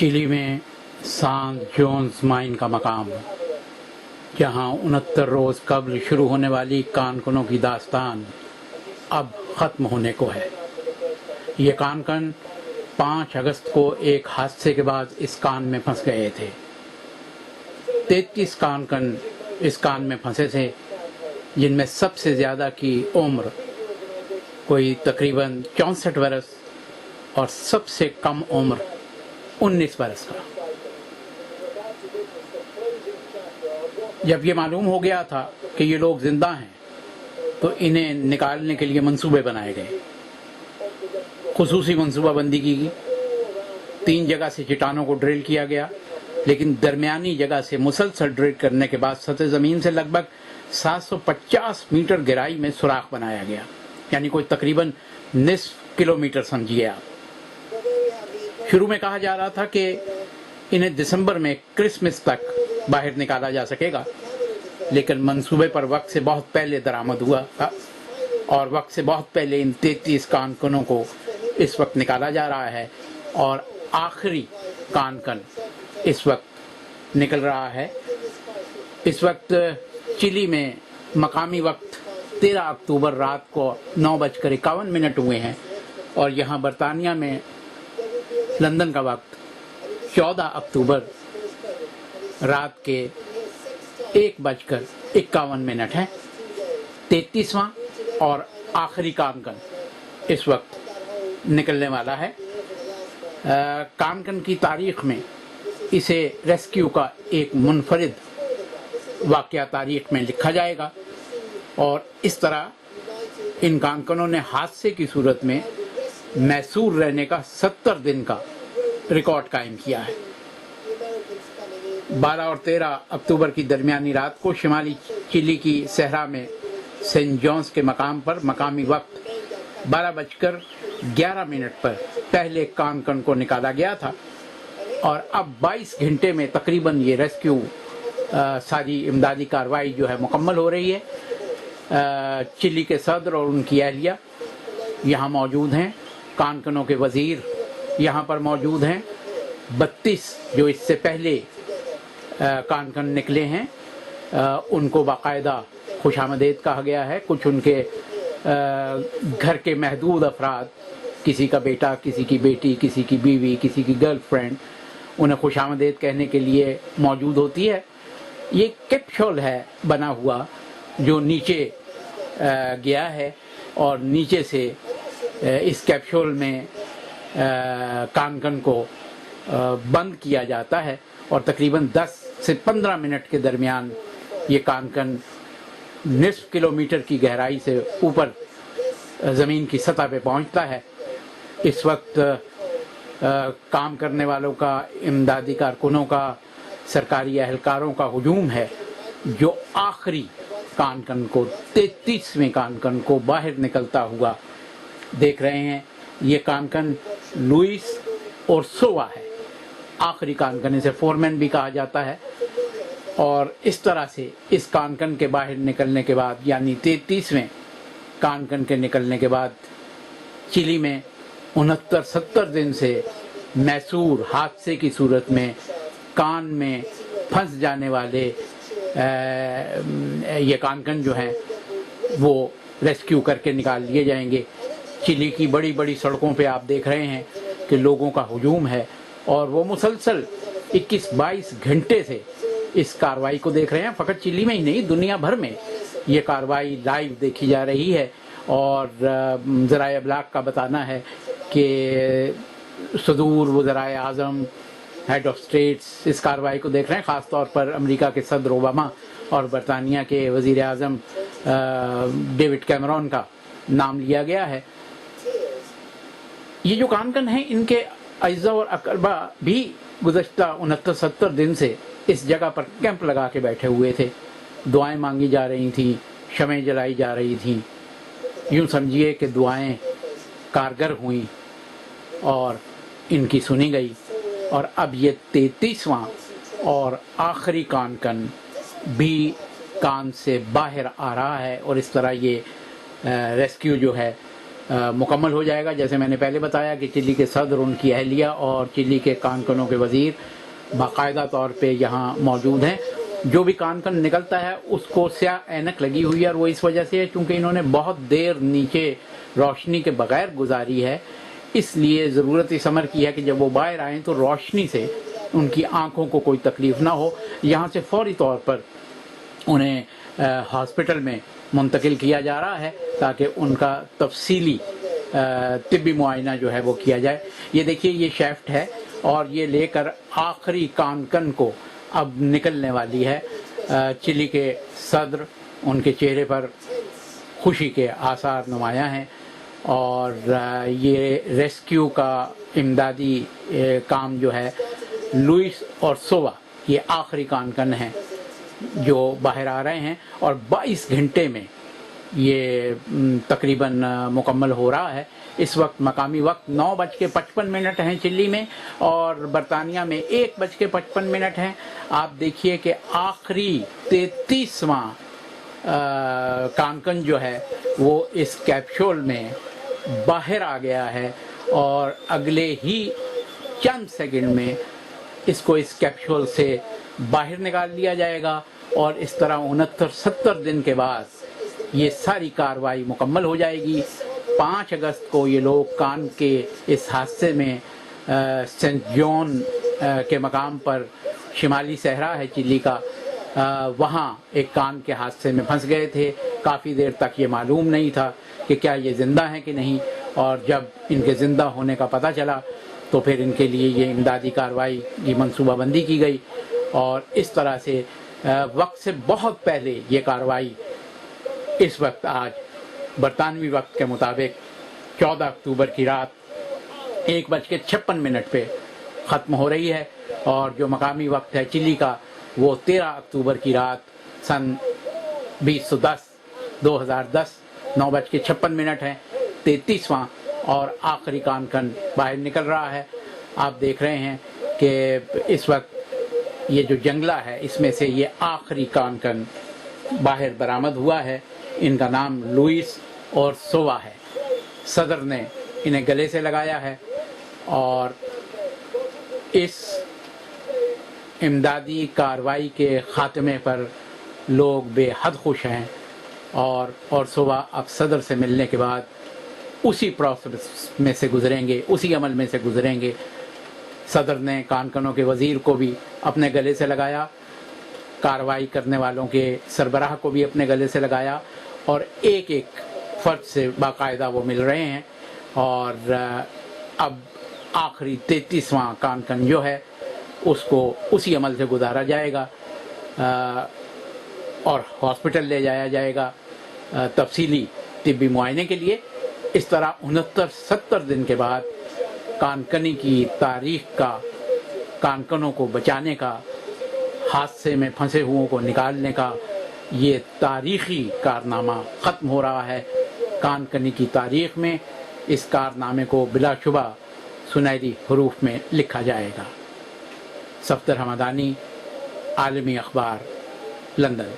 Chilli में सान Jones mine का मकाम, जहां 69 रोज कबल शुरू होने वाली कानकनों की दास्तान अब खत्म होने को है। ये कानकन 5 अगस्त को एक हादसे के बाद इस कान में फंस गए थे। 33 कानकन इस कान में फंसे थे, जिनमें सबसे ज्यादा की उम्र कोई तकरीबन 64 बरस और सबसे कम उम्र 19 बरस का। जब ये मालूम हो गया था कि ये लोग जिंदा हैं, तो इन्हें निकालने के लिए मंसूबे बनाए गए। खुसूसी मंसूबाबंदी की गई। 3 जगह से चट्टानों को ड्रिल किया गया, लेकिन दरमियानी जगह से मुसलसल ड्रिल करने के बाद सतह जमीन से लगभग 750 मीटर गहराई में सुराख बनाया गया, यानी कोई तकरीबन निस्फ किलोमीटर समझिए आप। शुरू में कहा जा रहा था कि इन्हें दिसंबर में क्रिसमस तक बाहर निकाला जा सकेगा, लेकिन मंसूबे पर वक्त से बहुत पहले दरामद हुआ था और वक्त से बहुत पहले इन 33 कानकनों को इस वक्त निकाला जा रहा है और आखिरी कानकन इस वक्त निकल रहा है। इस वक्त चिली में मकामी वक्त 13 अक्टूबर रात को 9:51 हुए हैं और यहाँ बरतानिया में लंदन का वक्त 14 अक्टूबर रात के 1:51 है। 33वां और आखिरी कानकन इस वक्त निकलने वाला है। कानकन की तारीख में इसे रेस्क्यू का एक मुनफरिद वाकया तारीख में लिखा जाएगा और इस तरह इन कानकनों ने हादसे की सूरत में मैसूर रहने का 70 दिन का रिकॉर्ड कायम किया है। 12 और 13 अक्टूबर की दरमियानी रात को शिमाली चिली की सहरा में सेंट जॉन्स के मकाम पर मकामी वक्त 12:11 पर पहले कानकन को निकाला गया था और अब 22 घंटे में तकरीबन ये रेस्क्यू सारी इमदादी कार्रवाई जो है मुकम्मल हो रही है। चिली के सदर और उनकी अहलिया यहाँ मौजूद हैं, कानकनों के वजीर यहाँ पर मौजूद हैं। 32 जो इससे पहले कानकन निकले हैं उनको बाकायदा खुशामदीद कहा गया है। कुछ उनके घर के महदूद अफराद, किसी का बेटा, किसी की बेटी, किसी की बीवी, किसी की गर्लफ्रेंड, उन्हें खुशामदीद कहने के लिए मौजूद होती है। ये कैप्सूल है बना हुआ जो नीचे गया है और नीचे से इस कैप्सूल में कानकन को बंद किया जाता है और तकरीबन 10 से 15 मिनट के दरमियान ये कानकन निस्फ किलोमीटर की गहराई से ऊपर ज़मीन की सतह पे पहुंचता है। इस वक्त काम करने वालों का, इमदादी कारकुनों का, सरकारी एहलकारों का हुजूम है जो आखिरी कानकन को, 33वें कानकन को बाहर निकलता हुआ देख रहे हैं। ये कानकन लुइस ओर्सोवा है, आखिरी कानकन, इसे फोरमैन भी कहा जाता है। और इस तरह से इस कानकन के बाहर निकलने के बाद, यानी 33वें कानकन के निकलने के बाद, चिली में 69-70 दिन से मैसूर हादसे की सूरत में कान में फंस जाने वाले ये कानकन जो हैं वो रेस्क्यू करके निकाल लिए जाएंगे। चिली की बड़ी बड़ी सड़कों पे आप देख रहे हैं कि लोगों का हुजूम है और वो मुसलसल 21-22 घंटे से इस कार्रवाई को देख रहे हैं। फ़कत चिली में ही नहीं, दुनिया भर में ये कार्रवाई लाइव देखी जा रही है और ज़राए अबलाग का बताना है कि सदूर वज़राए आज़म, हेड ऑफ स्टेट्स इस कार्रवाई को देख रहे हैं। ख़ास तौर पर अमेरिका के सदर ओबामा और बरतानिया के वज़ीर आज़म डेविड कैमरॉन का नाम लिया गया है। ये जो कानकन हैं, इनके अज़्ज़ा और अक़रबा भी गुज़श्ता 69-70 दिन से इस जगह पर कैंप लगा के बैठे हुए थे। दुआएं मांगी जा रही थी, शमें जलाई जा रही थी। यूँ समझिए कि दुआएं कारगर हुई और इनकी सुनी गई और अब ये 33वां और आखिरी कानकन भी कान से बाहर आ रहा है और इस तरह ये रेस्क्यू जो है مکمل ہو جائے گا. جیسے میں نے پہلے بتایا کہ چلی کے صدر، ان کی اہلیہ اور چلی کے کان کنوں کے وزیر باقاعدہ طور پہ یہاں موجود ہیں. جو بھی کان کن نکلتا ہے اس کو سیاہ اینک لگی ہوئی ہے، اور وہ اس وجہ سے ہے چونکہ انہوں نے بہت دیر نیچے روشنی کے بغیر گزاری ہے. اس لیے ضرورت اس امر کی ہے کہ جب وہ باہر آئیں تو روشنی سے ان کی آنکھوں کو کوئی تکلیف نہ ہو. یہاں سے فوری طور پر انہیں ہاسپٹل میں منتقل کیا جا رہا ہے تاکہ ان کا تفصیلی طبی معائنہ جو ہے وہ کیا جائے. یہ دیکھیے یہ شیفٹ ہے اور یہ لے کر آخری کان کن کو اب نکلنے والی ہے. چلی کے صدر، ان کے چہرے پر خوشی کے آثار نمایاں ہیں، اور یہ ریسکیو کا امدادی کام جو ہے لوئس اور سووا، یہ آخری کان کن ہیں جو باہر آ رہے ہیں، اور 22 گھنٹے میں یہ تقریباً مکمل ہو رہا ہے. اس وقت مقامی وقت 9:55 ہیں چلی میں، اور برطانیہ میں 1:55 ہیں. آپ دیکھیے کہ آخری 33واں کانکن جو ہے وہ اس کیپسول میں باہر آ گیا ہے، اور اگلے ہی چند سیکنڈ میں اس کو اس کیپسول سے باہر نکال لیا جائے گا، اور اس طرح 69-70 دن کے بعد یہ ساری کارروائی مکمل ہو جائے گی. 5 اگست کو یہ لوگ کان کے اس حادثے میں سینٹ جان کے مقام پر، شمالی صحرا ہے چلی کا، وہاں ایک کان کے حادثے میں پھنس گئے تھے. کافی دیر تک یہ معلوم نہیں تھا کہ کیا یہ زندہ ہیں کہ نہیں، اور جب ان کے زندہ ہونے کا پتہ چلا تو پھر ان کے لیے یہ امدادی کارروائی کی منصوبہ بندی کی گئی. اور اس طرح سے وقت سے بہت پہلے یہ کارروائی اس وقت آج برطانوی وقت کے مطابق 14 اکتوبر کی رات 1:56 پہ ختم ہو رہی ہے، اور جو مقامی وقت ہے چلی کا وہ 13 اکتوبر کی رات سن 2010 9:56 ہے. 33واں اور آخری کان کن باہر نکل رہا ہے. آپ دیکھ رہے ہیں کہ اس وقت یہ جو جنگلہ ہے اس میں سے یہ آخری کان کن باہر برآمد ہوا ہے. ان کا نام لوئس اور سووا ہے. صدر نے انہیں گلے سے لگایا ہے، اور اس امدادی کارروائی کے خاتمے پر لوگ بے حد خوش ہیں، اور سووا اب صدر سے ملنے کے بعد اسی پروسیس میں سے گزریں گے، اسی عمل میں سے گزریں گے. صدر نے کان کنوں کے وزیر کو بھی اپنے گلے سے لگایا، کارروائی کرنے والوں کے سربراہ کو بھی اپنے گلے سے لگایا، اور ایک ایک فرد سے باقاعدہ وہ مل رہے ہیں. اور اب آخری 33واں کان کن جو ہے اس کو اسی عمل سے گزارا جائے گا، اور ہاسپٹل لے جایا جائے گا تفصیلی طبی معائنے کے لیے. اس طرح 69-70 دن کے بعد کان کنی کی تاریخ کا، کان کنوں کو بچانے کا، حادثے میں پھنسے ہوئوں کو نکالنے کا یہ تاریخی کارنامہ ختم ہو رہا ہے. کان کنی کی تاریخ میں اس کارنامے کو بلا شبہ سنہری حروف میں لکھا جائے گا. صفدر حمدانی، عالمی اخبار، لندن.